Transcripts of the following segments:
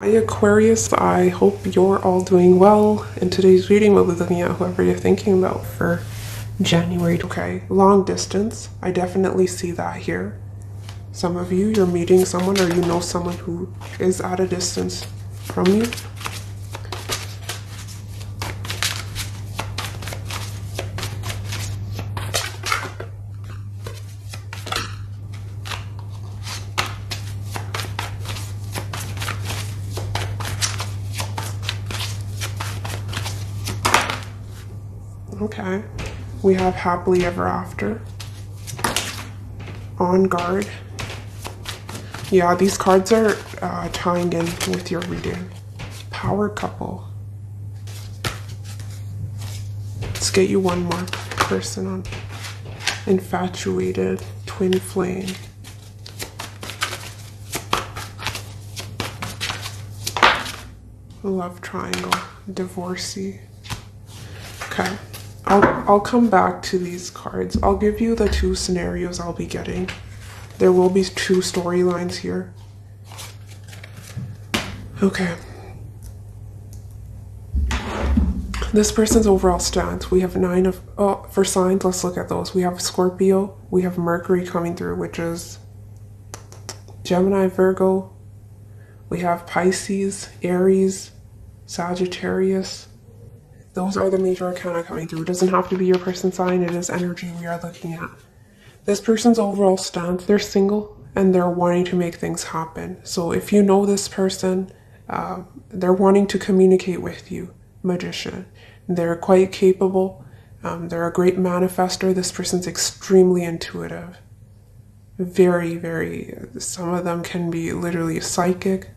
Hi Aquarius, I hope you're all doing well. In today's reading, we'll be looking at whoever you're thinking about for January. Okay, long distance. I definitely see that here. Some of you, you're meeting someone or you know someone who is at a distance from you. Okay, we have happily ever after, on guard. Yeah, these cards are tying in with your reading. Power couple. Let's get you one more person on. Infatuated, twin flame. Love triangle, divorcee. Okay. I'll come back to these cards. I'll give you the two scenarios I'll be getting. There will be two storylines here. Okay. This person's overall stance. We have for signs, let's look at those. We have Scorpio. We have Mercury coming through, which is Gemini, Virgo. We have Pisces, Aries, Sagittarius. Those are the major arcana coming through. It doesn't have to be your person's sign. It is energy we are looking at. This person's overall stance, they're single and they're wanting to make things happen. So if you know this person, they're wanting to communicate with you. Magician. They're quite capable. They're a great manifester. This person's extremely intuitive. Very, some of them can be literally psychic.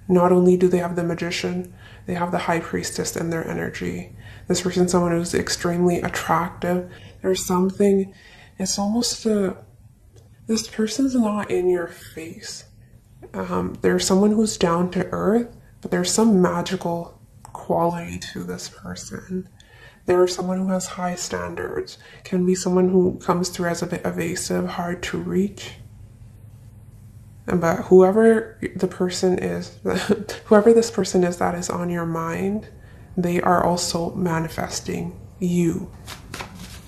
Not only do they have the magician, they have the high priestess in their energy. This person's someone who's extremely attractive. There's something, it's almost this person's not in your face. There's someone who's down to earth, but there's some magical quality to this person. There's someone who has high standards. Can be someone who comes through as a bit evasive, hard to reach. But whoever the person is, whoever this person is that is on your mind, they are also manifesting you.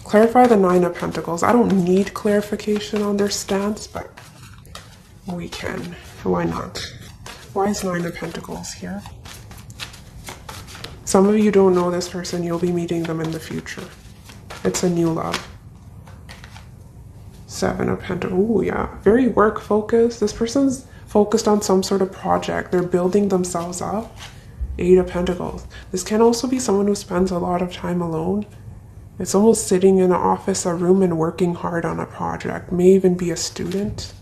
Clarify the Nine of Pentacles. I don't need clarification on their stance, but we can. Why not? Why is Nine of Pentacles here? Some of you don't know this person. You'll be meeting them in the future. It's a new love. Seven of Pentacles. Ooh, yeah. Very work focused. This person's focused on some sort of project. They're building themselves up. Eight of Pentacles. This can also be someone who spends a lot of time alone. It's almost sitting in an office, a room, and working hard on a project. May even be a student.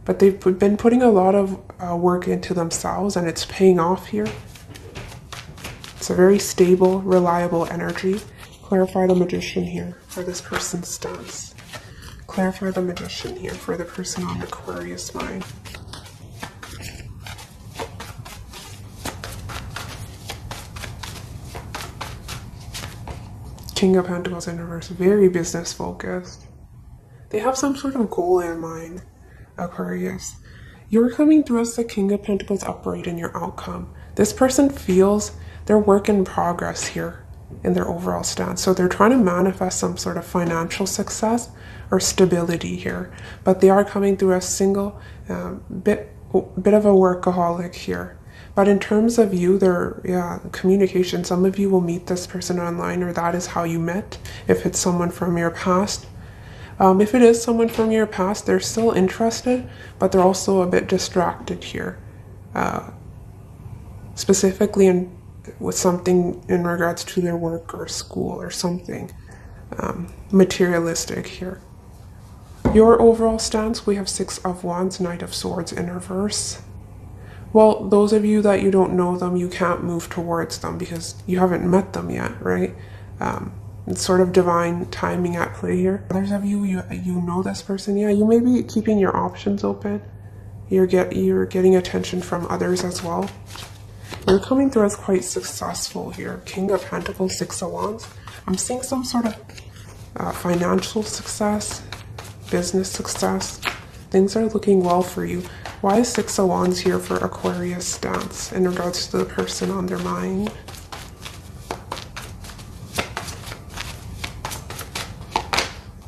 But they've been putting a lot of work into themselves, and it's paying off here. It's a very stable, reliable energy. Clarify the Magician here for this person's stance. Clarify the Magician here for the person on Aquarius mind. King of Pentacles in reverse, very business focused. They have some sort of goal in mind, Aquarius. You're coming through as the King of Pentacles upright in your outcome. This person feels their work in progress here in their overall stance. So they're trying to manifest some sort of financial success or stability here. But they are coming through as single, bit of a workaholic here. But in terms of you, communication, some of you will meet this person online, or that is how you met, if it's someone from your past. If it is someone from your past, they're still interested, but they're also a bit distracted here. Specifically with something in regards to their work or school or something materialistic here. Your overall stance, we have Six of Wands, Knight of Swords in reverse. Well, those of you that you don't know them, you can't move towards them because you haven't met them yet, right? It's sort of divine timing at play here. Others of you, you know this person, yeah, you may be keeping your options open. You're getting attention from others as well. You're coming through as quite successful here. King of Pentacles, Six of Wands. I'm seeing some sort of financial success, business success. Things are looking well for you. Why is Six of Wands here for Aquarius stance in regards to the person on their mind?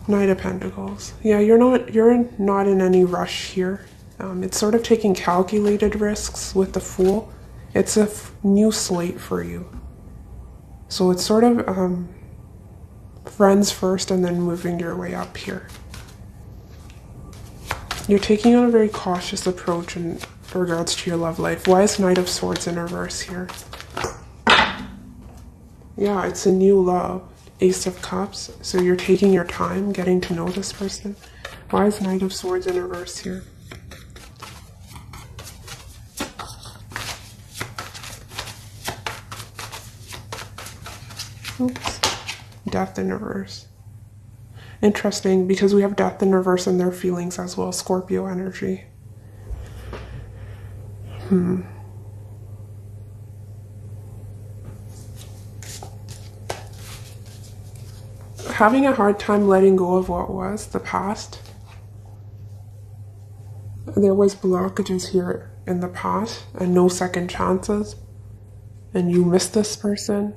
Knight of Pentacles. Yeah, you're not in any rush here. It's sort of taking calculated risks with the Fool. It's a new slate for you. So it's sort of friends first and then moving your way up here. You're taking on a very cautious approach in regards to your love life. Why is Knight of Swords in reverse here? Yeah, it's a new love. Ace of Cups. So you're taking your time getting to know this person. Why is Knight of Swords in reverse here? Oops. Death in reverse. Interesting, because we have death in reverse in their feelings as well. Scorpio energy. Having a hard time letting go of what was, the past. There was blockages here in the past and no second chances. And you miss this person.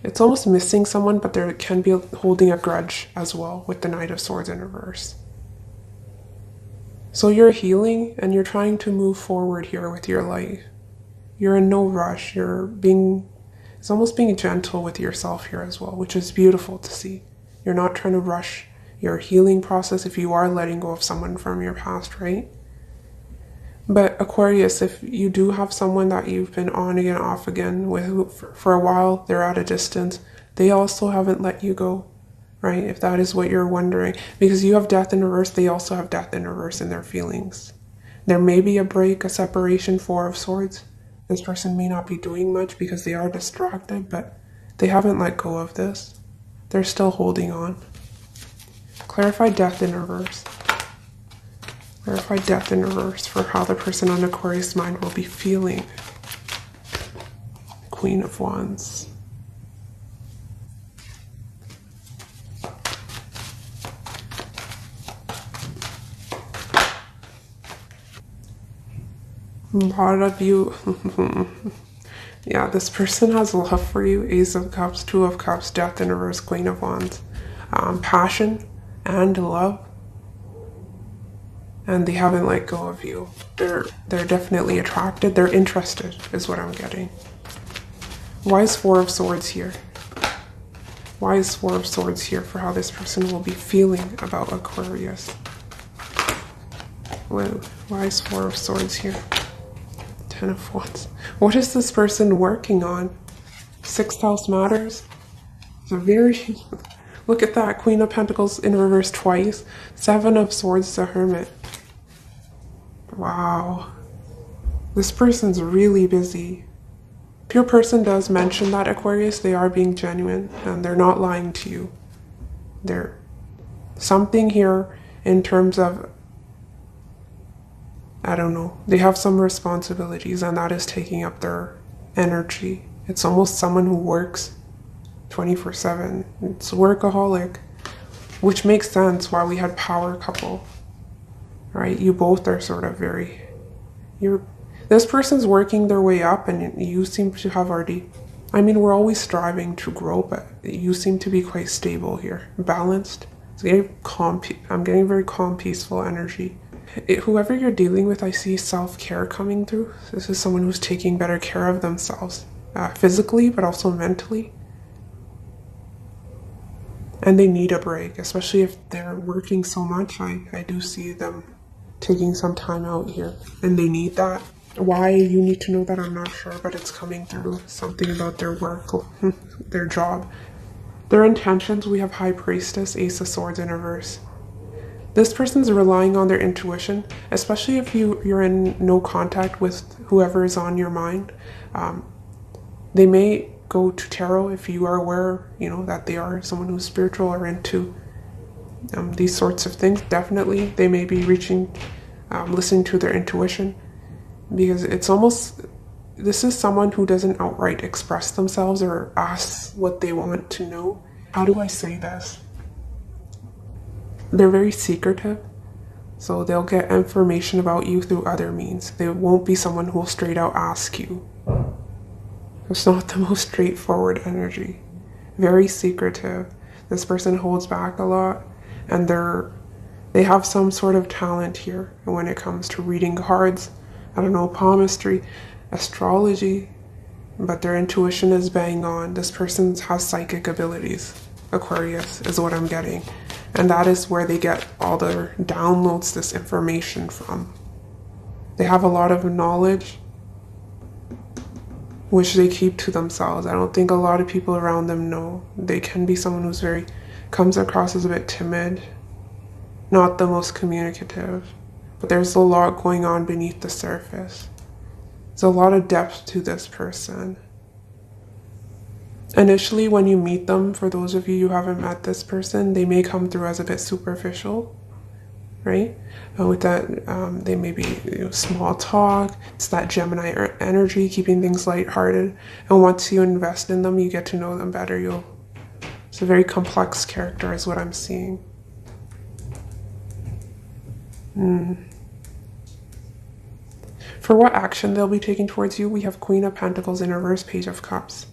It's almost missing someone, but there can be holding a grudge as well with the Knight of Swords in reverse. So you're healing and you're trying to move forward here with your life. You're in no rush. It's almost being gentle with yourself here as well, which is beautiful to see. You're not trying to rush your healing process if you are letting go of someone from your past, right? But Aquarius, if you do have someone that you've been on again, off again with for a while, they're at a distance, they also haven't let you go, right? If that is what you're wondering. Because you have death in reverse, they also have death in reverse in their feelings. There may be a break, a separation, Four of Swords. This person may not be doing much because they are distracted, but they haven't let go of this. They're still holding on. Clarify death in reverse. Clarify death in reverse for how the person on Aquarius' mind will be feeling. Queen of Wands. A lot of you, yeah, this person has love for you. Ace of Cups, Two of Cups, Death in reverse, Queen of Wands. Passion and love. And they haven't let go of you. They're definitely attracted. They're interested is what I'm getting. Why is Four of Swords here? Why is Four of Swords here for how this person will be feeling about Aquarius? Why is Four of Swords here? Ten of Wands. What is this person working on? Sixth house matters. It's a very... Look at that. Queen of Pentacles in reverse twice. Seven of Swords, the Hermit. Wow. This person's really busy. If your person does mention that, Aquarius, they are being genuine and they're not lying to you. There's something here in terms of, I don't know, they have some responsibilities and that is taking up their energy. It's almost someone who works 24/7. It's a workaholic, which makes sense why we had power couple, right? You both are sort of very, this person's working their way up and you seem to have already, I mean, we're always striving to grow, but you seem to be quite stable here, balanced. It's getting calm. I'm getting very calm, peaceful energy. Whoever you're dealing with, I see self-care coming through. This is someone who's taking better care of themselves, physically, but also mentally. And they need a break, especially if they're working so much. I do see them taking some time out here, and they need that. Why you need to know that, I'm not sure, but it's coming through. Something about their work, their job. Their intentions, we have High Priestess, Ace of Swords in reverse. This person's relying on their intuition, especially if you're in no contact with whoever is on your mind. They may go to tarot if you are aware, that they are someone who's spiritual or into these sorts of things. Definitely, they may be listening to their intuition, because it's almost, this is someone who doesn't outright express themselves or ask what they want to know. How do I say this? They're very secretive. So they'll get information about you through other means. They won't be someone who will straight out ask you. It's not the most straightforward energy. Very secretive. This person holds back a lot, and they have some sort of talent here when it comes to reading cards. I don't know, palmistry, astrology, but their intuition is bang on. This person has psychic abilities. Aquarius is what I'm getting. And that is where they get all their downloads, this information from. They have a lot of knowledge, which they keep to themselves. I don't think a lot of people around them know. They can be someone who's comes across as a bit timid, not the most communicative, but there's a lot going on beneath the surface. There's a lot of depth to this person. Initially, when you meet them, for those of you who haven't met this person, they may come through as a bit superficial, right? With that, they may be small talk. It's that Gemini energy, keeping things lighthearted. And once you invest in them, you get to know them better. It's a very complex character is what I'm seeing. For what action they'll be taking towards you, we have Queen of Pentacles in reverse, Page of Cups.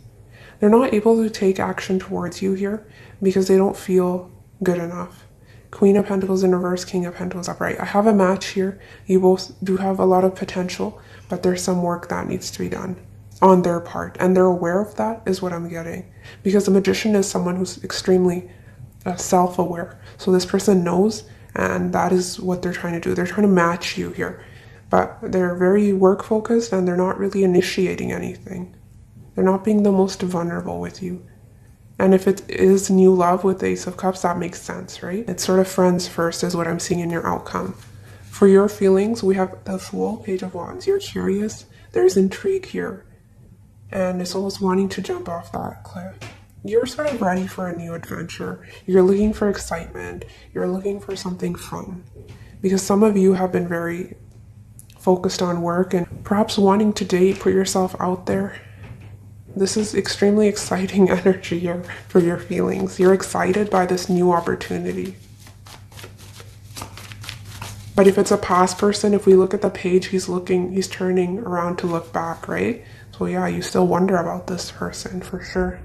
They're not able to take action towards you here because they don't feel good enough. Queen of Pentacles in reverse, King of Pentacles upright. I have a match here. You both do have a lot of potential, but there's some work that needs to be done on their part. And they're aware of that is what I'm getting. Because the Magician is someone who's extremely self-aware. So this person knows, and that is what they're trying to do. They're trying to match you here. But they're very work-focused and they're not really initiating anything. They're not being the most vulnerable with you. And if it is new love with the Ace of Cups, that makes sense, right? It's sort of friends first is what I'm seeing in your outcome. For your feelings, we have the Fool, Page of Wands. You're curious. There's intrigue here. And it's almost wanting to jump off that cliff. You're sort of ready for a new adventure. You're looking for excitement. You're looking for something fun. Because some of you have been very focused on work and perhaps wanting to date, put yourself out there. This is extremely exciting energy here for your feelings. You're excited by this new opportunity. But if it's a past person, if we look at the page, he's turning around to look back, right? So yeah, you still wonder about this person for sure.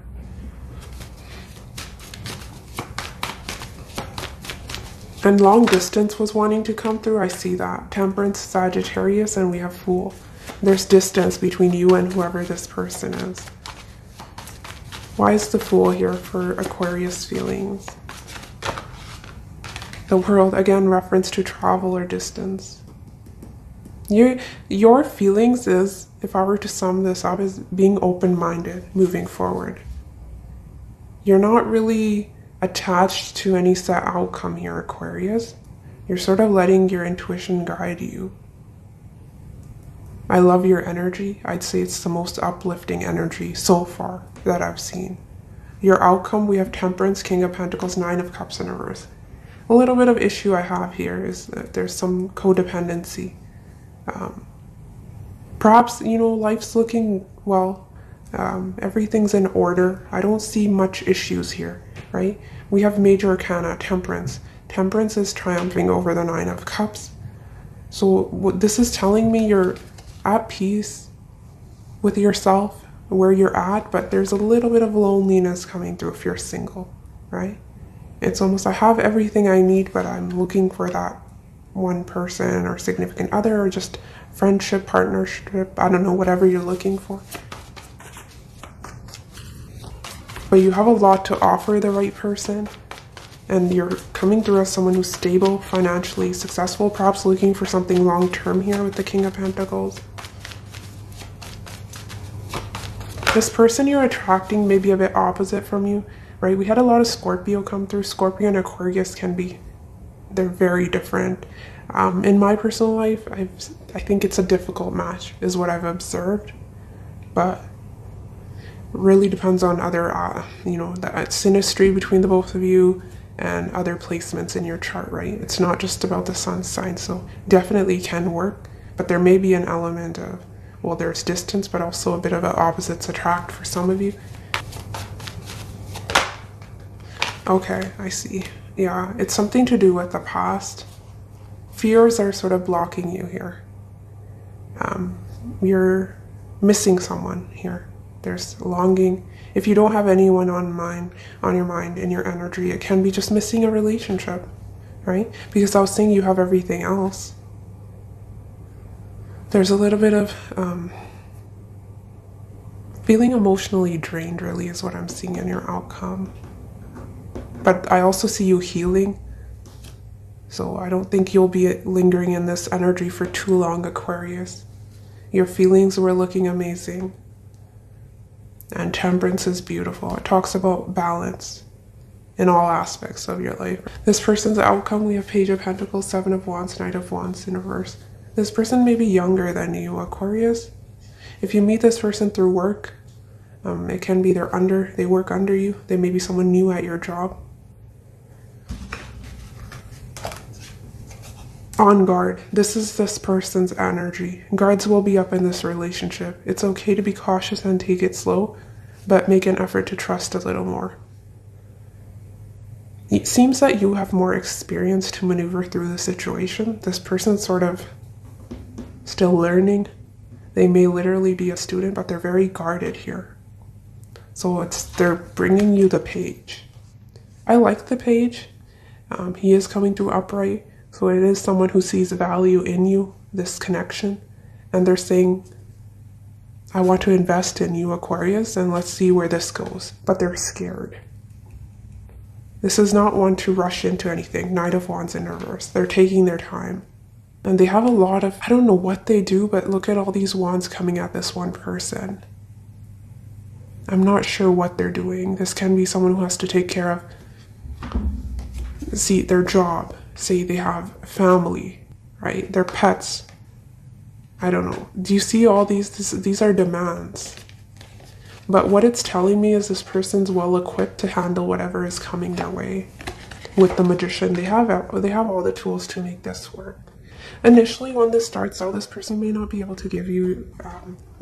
And long distance was wanting to come through. I see that. Temperance, Sagittarius, and we have Fool. There's distance between you and whoever this person is. Why is the Fool here for Aquarius feelings? The World, again, reference to travel or distance. Your feelings is, if I were to sum this up, is being open-minded, moving forward. You're not really attached to any set outcome here, Aquarius. You're sort of letting your intuition guide you. I love your energy. I'd say it's the most uplifting energy so far that I've seen. Your outcome, we have Temperance, King of Pentacles, Nine of Cups in reverse. A little bit of issue I have here is that there's some codependency. Perhaps, life's looking well. Everything's in order. I don't see much issues here, right? We have Major Arcana, Temperance. Temperance is triumphing over the Nine of Cups. So what this is telling me, you're at peace with yourself, where you're at, but there's a little bit of loneliness coming through if you're single, right? It's almost, I have everything I need, but I'm looking for that one person or significant other or just friendship, partnership, I don't know, whatever you're looking for. But you have a lot to offer the right person, and you're coming through as someone who's stable, financially successful, perhaps looking for something long-term here with the King of Pentacles. This person you're attracting may be a bit opposite from you, right? We had a lot of Scorpio come through. Scorpio and Aquarius they're very different. In my personal life, I think it's a difficult match, is what I've observed. But really depends on other, the synastry between the both of you and other placements in your chart, right? It's not just about the sun sign, so definitely can work, but there may be an element of, well, there's distance, but also a bit of an opposites attract for some of you. Okay, I see. Yeah, it's something to do with the past. fears are sort of blocking you here. You're missing someone here. There's longing. If you don't have anyone on your mind, in your energy, it can be just missing a relationship, right? Because I was saying you have everything else. There's a little bit of feeling emotionally drained, really, is what I'm seeing in your outcome. But I also see you healing. So I don't think you'll be lingering in this energy for too long, Aquarius. Your feelings were looking amazing. And temperance is beautiful. It talks about balance in all aspects of your life. This person's outcome, we have Page of Pentacles, Seven of Wands, Knight of Wands in reverse. This person may be younger than you, Aquarius. If you meet this person through work, it can be they work under you. They may be someone new at your job. On guard. This is this person's energy. Guards will be up in this relationship. It's okay to be cautious and take it slow, but make an effort to trust a little more. It seems that you have more experience to maneuver through the situation. This person's sort of still learning. They may literally be a student, but they're very guarded here. So they're bringing you the page. I like the page. He is coming through upright. So it is someone who sees value in you, this connection. And they're saying, I want to invest in you, Aquarius, and let's see where this goes. But they're scared. This is not one to rush into anything. Knight of Wands in reverse. They're taking their time. And they have a lot of, I don't know what they do, but look at all these wands coming at this one person. I'm not sure what they're doing. This can be someone who has to take care of, their job. Say they have family, right? Their pets. I don't know. Do you see all these? These are demands. But what it's telling me is this person's well equipped to handle whatever is coming their way. With the Magician, they have all the tools to make this work. Initially, when this starts out, this person may not be able to give you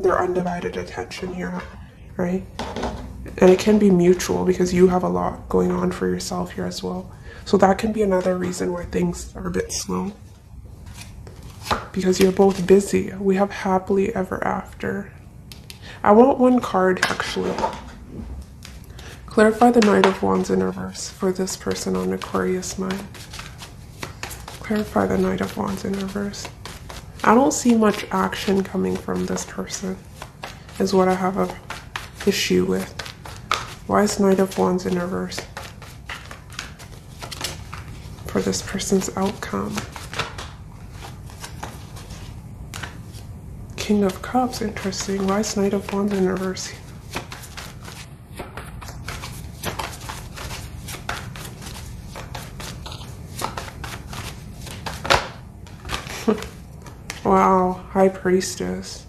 their undivided attention here, right? And it can be mutual because you have a lot going on for yourself here as well. So that can be another reason why things are a bit slow. Because you're both busy. We have happily ever after. I want one card, actually. Clarify the Knight of Wands in reverse for this person on Aquarius mind. Clarify the Knight of Wands in reverse. I don't see much action coming from this person, is what I have an issue with. Why is Knight of Wands in reverse for this person's outcome? King of Cups, interesting. Why is Knight of Wands in reverse? Wow, High Priestess.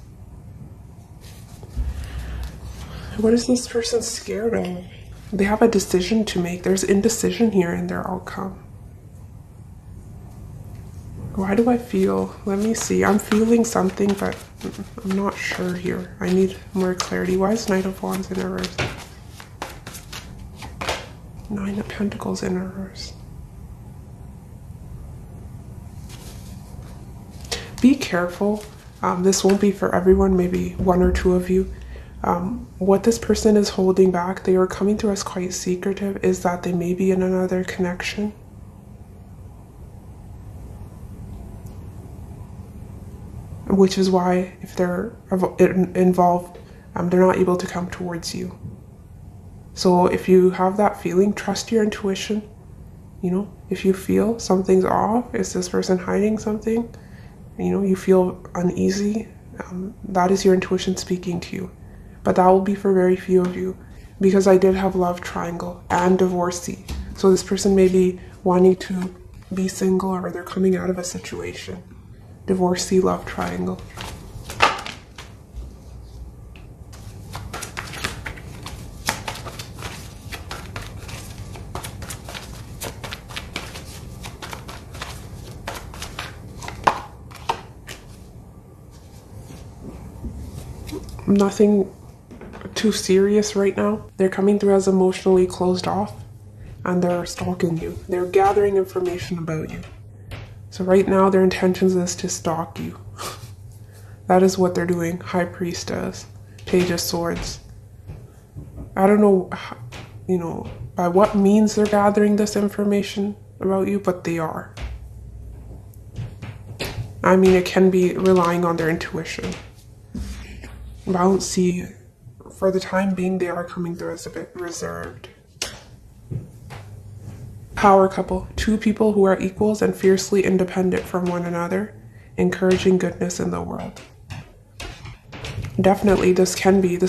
What is this person scared of? They have a decision to make. There's indecision here in their outcome. Why do I feel? Let me see. I'm feeling something, but I'm not sure here. I need more clarity. Why is Knight of Wands in reverse? Nine of Pentacles in reverse. Be careful. This won't be for everyone, maybe one or two of you. What this person is holding back, they are coming through as quite secretive, is that they may be in another connection. Which is why, if they're involved, they're not able to come towards you. So if you have that feeling, trust your intuition. You know, if you feel something's off, is this person hiding something? You know, you feel uneasy, that is your intuition speaking to you. But that will be for very few of you, because I did have love triangle and divorcee. So this person may be wanting to be single, or they're coming out of a situation. Divorcee, love triangle. Nothing too serious right now. They're coming through as emotionally closed off, and they're stalking you. They're gathering information about you. So right now their intentions is to stalk you. That is what they're doing. High Priestess, Page of Swords. I don't know, by what means they're gathering this information about you, but they are. I mean, it can be relying on their intuition. But I don't see, for the time being, they are coming through as a bit reserved. Power couple. Two people who are equals and fiercely independent from one another, encouraging goodness in the world. Definitely, this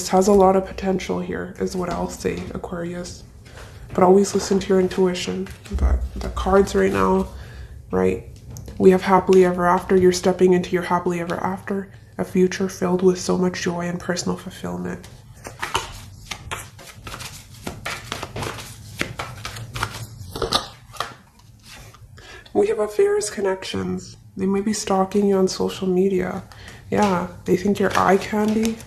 has a lot of potential here, is what I'll say, Aquarius. But always listen to your intuition. But the cards right now, right? We have happily ever after. You're stepping into your happily ever after. A future filled with so much joy and personal fulfillment. We have affairs connections. They may be stalking you on social media. Yeah, they think you're eye candy.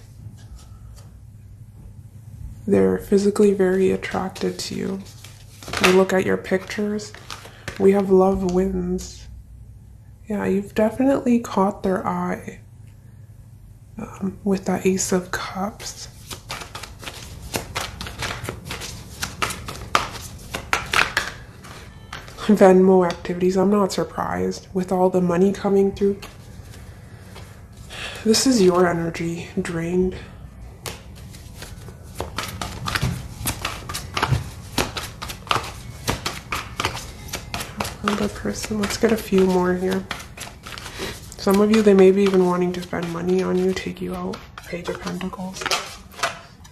They're physically very attracted to you. They look at your pictures. We have love wins. Yeah, you've definitely caught their eye with that Ace of Cups. Venmo activities, I'm not surprised with all the money coming through. This is your energy drained. Another person, let's get a few more here. Some of you, they may be even wanting to spend money on you, take you out. Page of Pentacles.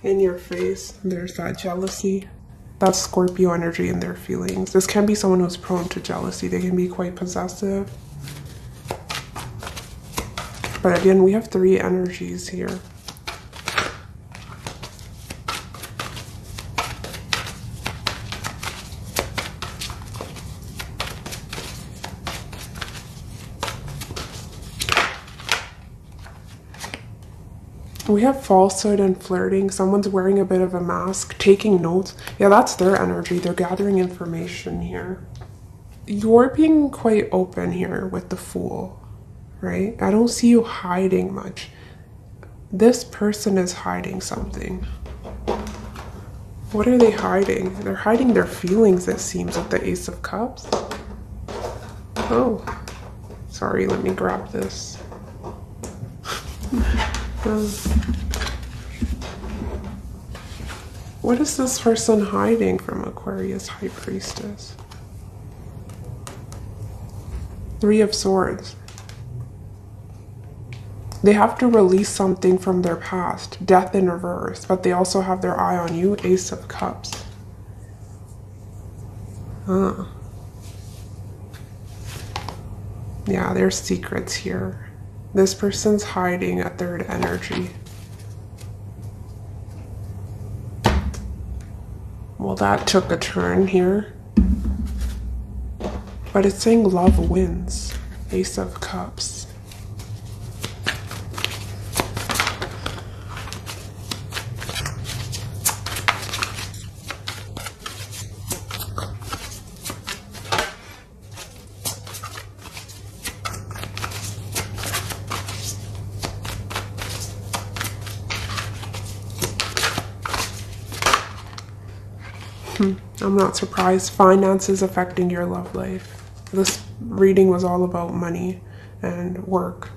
In your face, there's that jealousy. That's Scorpio energy in their feelings. This can be someone who's prone to jealousy. They can be quite possessive. But again, we have three energies here. We have falsehood and flirting. Someone's wearing a bit of a mask, taking notes. Yeah, that's their energy. They're gathering information here. You're being quite open here with the Fool, right? I don't see you hiding much. This person is hiding something. What are they hiding? They're hiding their feelings, it seems, with the Ace of Cups. Oh, sorry, let me grab this. What is this person hiding from Aquarius High Priestess? Three of Swords. They have to release something from their past. Death in reverse. But they also have their eye on you. Ace of Cups. Yeah, there's secrets here. This person's hiding a third energy. Well, that took a turn here. But it's saying love wins. Ace of Cups. I'm not surprised. Finances affecting your love life. This reading was all about money and work.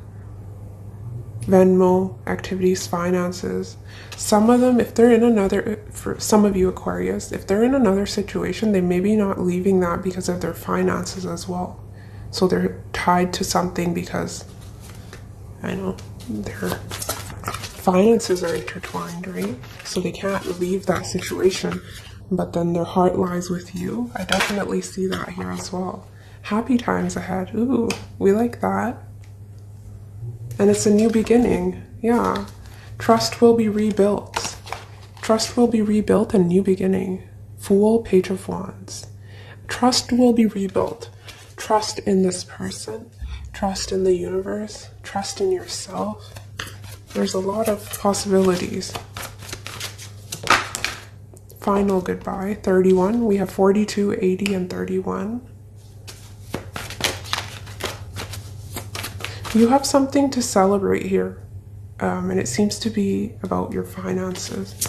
Venmo, activities, finances. Some of them, if they're in another, for some of you Aquarius, if they're in another situation, they may be not leaving that because of their finances as well. So they're tied to something because, I know, their finances are intertwined, right? So they can't leave that situation. But then their heart lies with you. I definitely see that here as well. Happy times ahead. Ooh, we like that. And it's a new beginning. Yeah. Trust will be rebuilt. Trust will be rebuilt and new beginning. Fool, Page of Wands. Trust will be rebuilt. Trust in this person. Trust in the universe. Trust in yourself. There's a lot of possibilities. Final goodbye. 31. We have 42, 80, and 31. You have something to celebrate here, and it seems to be about your finances.